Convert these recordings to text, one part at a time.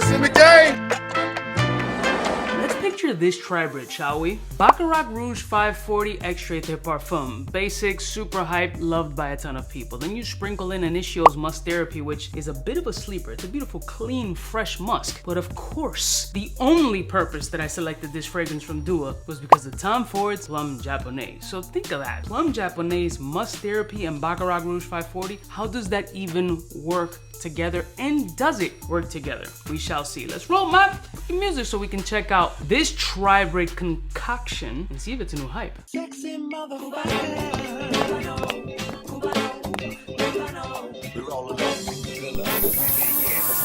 best in the game. Let's picture this Tri-Brid, shall we? Baccarat Rouge 540 Extrait de Parfum. Basic, super hype, loved by a ton of people. Then you sprinkle in Inito's Musk Therapy, which is a bit of a sleeper. It's a beautiful, clean, fresh musk. But of course, the only purpose that I selected this fragrance from Dua was because of Tom Ford's Plum Japonais. So think of that. Plum Japonais, Musk Therapy, and Baccarat Rouge 540. How does that even work together, and does it work together? We shall see. Let's roll my fucking music so we can check out this Tri-Brid concoction and see if it's a new hype. Sexy motherfucker. We're all alone.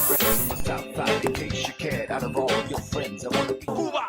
From the south side, in case you cared, out of all your friends, I want to be Cuba.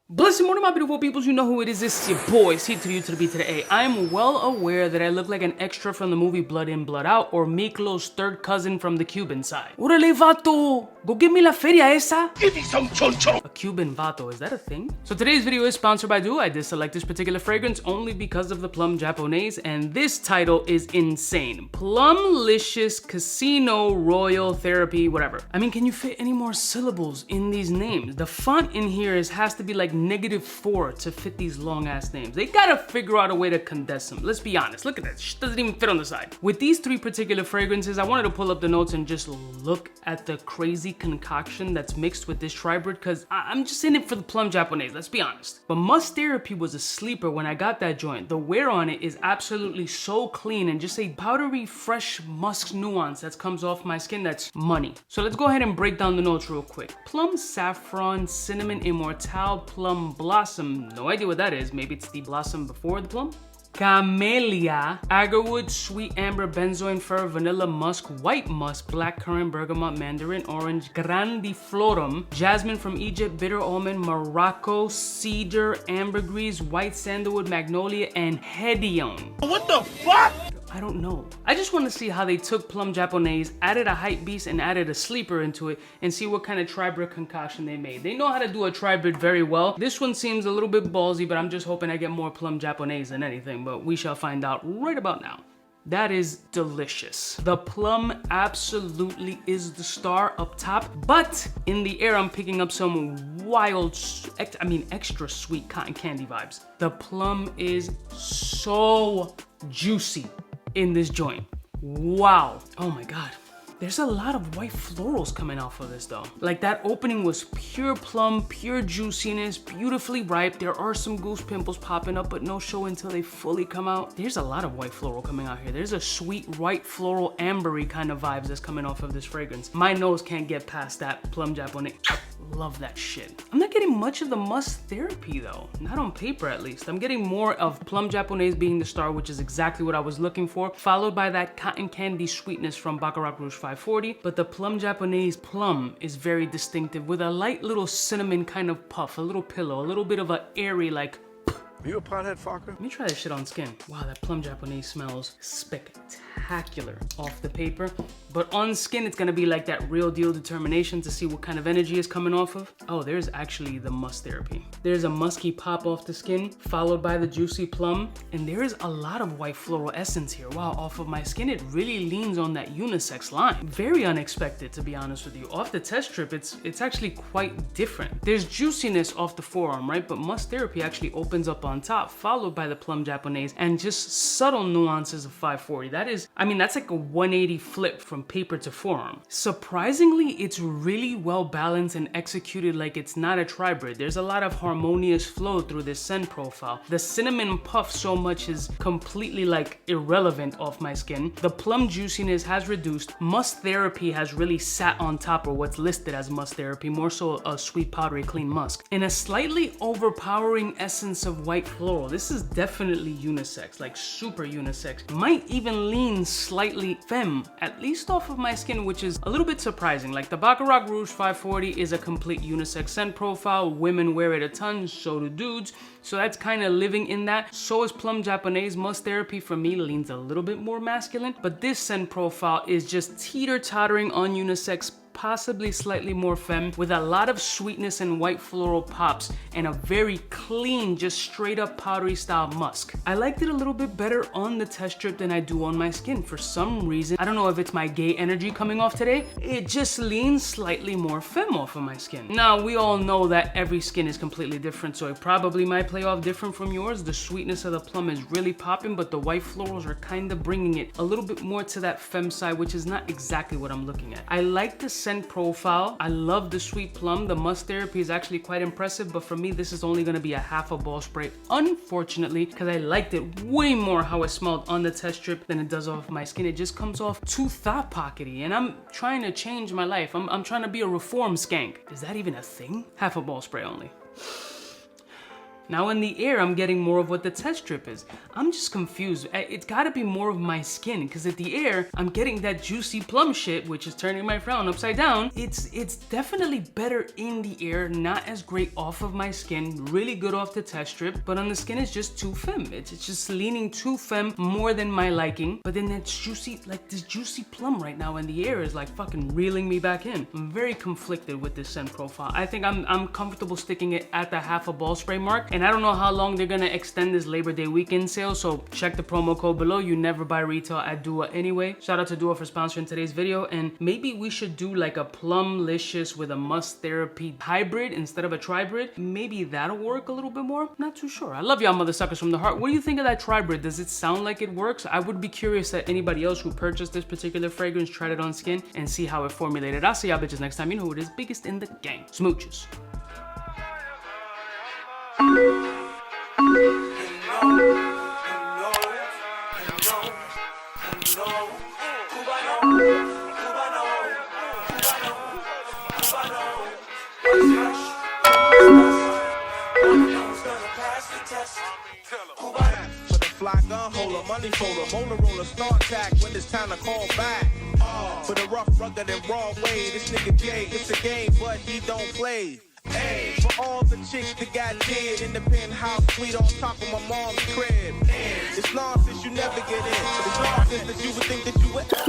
Blessed morning, my beautiful peoples. You know who it is. This is your boy, C to the U to the B to the A. I am well aware that I look like an extra from the movie Blood In, Blood Out, or Miklo's third cousin from the Cuban side. Orale, vato! Go give me la feria esa! Give me some choncho! A Cuban vato, is that a thing? So today's video is sponsored by Dua. I did select this particular fragrance only because of the Plum Japonais, and this title is insane. Plumlicious Casino Royal Therapy, whatever. I mean, can you fit any more syllables in these names? The font in here has to be like -4 to fit these long ass names. They gotta figure out a way to condense them. Let's be honest, look at that, shit doesn't even fit on the side. With these three particular fragrances, I wanted to pull up the notes and just look at the crazy concoction that's mixed with this Tri-Brid, because I'm just in it for the Plum Japonais, let's be honest. But Musk Therapy was a sleeper when I got that joint. The wear on it is absolutely so clean and just a powdery, fresh musk nuance that comes off my skin that's money. So let's go ahead and break down the notes real quick. Plum Saffron, Cinnamon Immortale, Plum Blossom, no idea what that is, maybe it's the blossom before the plum. Camellia, Agarwood, Sweet Amber, Benzoin Fir, Vanilla Musk, White Musk, Blackcurrant, Bergamot, Mandarin Orange, Grandiflorum, Jasmine from Egypt, Bitter Almond, Morocco, Cedar, Ambergris, White Sandalwood, Magnolia, and Hedione. What the fuck? I don't know. I just want to see how they took Plum Japonais, added a hype beast, and added a sleeper into it, and see what kind of Tri-Brid concoction they made. They know how to do a Tri-Brid very well. This one seems a little bit ballsy, but I'm just hoping I get more Plum Japonais than anything, but we shall find out right about now. That is delicious. The plum absolutely is the star up top, but in the air I'm picking up some wild, extra sweet cotton candy vibes. The plum is so juicy in this joint. Wow. Oh my God. There's a lot of white florals coming off of this though. Like that opening was pure plum, pure juiciness, beautifully ripe. There are some goose pimples popping up, but no show until they fully come out. There's a lot of white floral coming out here. There's a sweet white floral ambery kind of vibes that's coming off of this fragrance. My nose can't get past that Plum Japonais. Love that shit. I'm not getting much of the Musk Therapy though. Not on paper at least. I'm getting more of Plum Japonais being the star, which is exactly what I was looking for, followed by that cotton candy sweetness from Baccarat Rouge 540. But the Plum Japonais plum is very distinctive with a light little cinnamon kind of puff, a little pillow, a little bit of a airy like. Are you a pothead fucker? Let me try this shit on skin. Wow, that Plum Japonais smells spectacular off the paper. But on skin, it's gonna be like that real deal determination to see what kind of energy is coming off of. Oh, there's actually the Musk Therapy. There's a musky pop off the skin, followed by the juicy plum. And there is a lot of white floral essence here. Wow, off of my skin, it really leans on that unisex line. Very unexpected, to be honest with you. Off the test strip, it's actually quite different. There's juiciness off the forearm, right? But Musk Therapy actually opens up on top, followed by the Plum Japonais, and just subtle nuances of 540. That is, I mean, that's like a 180 flip from paper to forearm. Surprisingly, it's really well balanced and executed like it's not a Tri-Brid. There's a lot of harmonious flow through this scent profile. The cinnamon puff so much is completely like irrelevant off my skin. The plum juiciness has reduced. Musk Therapy has really sat on top, or what's listed as Musk Therapy, more so a sweet powdery clean musk. And a slightly overpowering essence of white floral. This is definitely unisex, like super unisex. Might even lean slightly femme, at least off of my skin, which is a little bit surprising. Like the Baccarat Rouge 540 is a complete unisex scent profile. Women wear it a ton, so do dudes. So that's kind of living in that. So is Plum Japonais. Musk Therapy for me leans a little bit more masculine, but this scent profile is just teeter-tottering on unisex, possibly slightly more femme with a lot of sweetness and white floral pops and a very clean, just straight up powdery style musk. I liked it a little bit better on the test strip than I do on my skin. For some reason, I don't know if it's my gay energy coming off today, it just leans slightly more femme off of my skin. Now, we all know that every skin is completely different, so it probably might play off different from yours. The sweetness of the plum is really popping, but the white florals are kind of bringing it a little bit more to that femme side, which is not exactly what I'm looking at. I like the scent profile. I love the sweet plum. The musk therapy is actually quite impressive, but for me, this is only gonna be a half a ball spray, unfortunately, because I liked it way more how it smelled on the test strip than it does off my skin. It just comes off too thought pockety, and I'm trying to change my life. I'm trying to be a reform skank. Is that even a thing? Half a ball spray only. Now in the air, I'm getting more of what the test strip is. I'm just confused. It's gotta be more of my skin, because at the air, I'm getting that juicy plum shit, which is turning my frown upside down. It's definitely better in the air, not as great off of my skin, really good off the test strip, but on the skin, it's just too femme. It's just leaning too femme more than my liking, but then that's juicy, like this juicy plum right now in the air is like fucking reeling me back in. I'm very conflicted with this scent profile. I think I'm comfortable sticking it at the half a ball spray mark. And I don't know how long they're gonna extend this Labor Day weekend sale, so check the promo code below. You never buy retail at Dua anyway. Shout out to Dua for sponsoring today's video, and maybe we should do like a plum-licious with a musk therapy hybrid instead of a Tri-Brid. Maybe that'll work a little bit more. Not too sure. I love y'all mother suckers from the heart. What do you think of that Tri-Brid? Does it sound like it works? I would be curious that anybody else who purchased this particular fragrance tried it on skin and see how it formulated. I'll see y'all bitches next time. You know who it is, biggest in the gang. Smooches. For the fly gun holder, money folder, molar roller, start tack when it's time to call back. For the rough, rugged, and raw way, this nigga Jay, it's a game, but he don't play. Hey, for all the chicks that got dead in the penthouse suite on top of my mom's crib. It's nonsense you never get in, but it's nonsense that you would think that you would.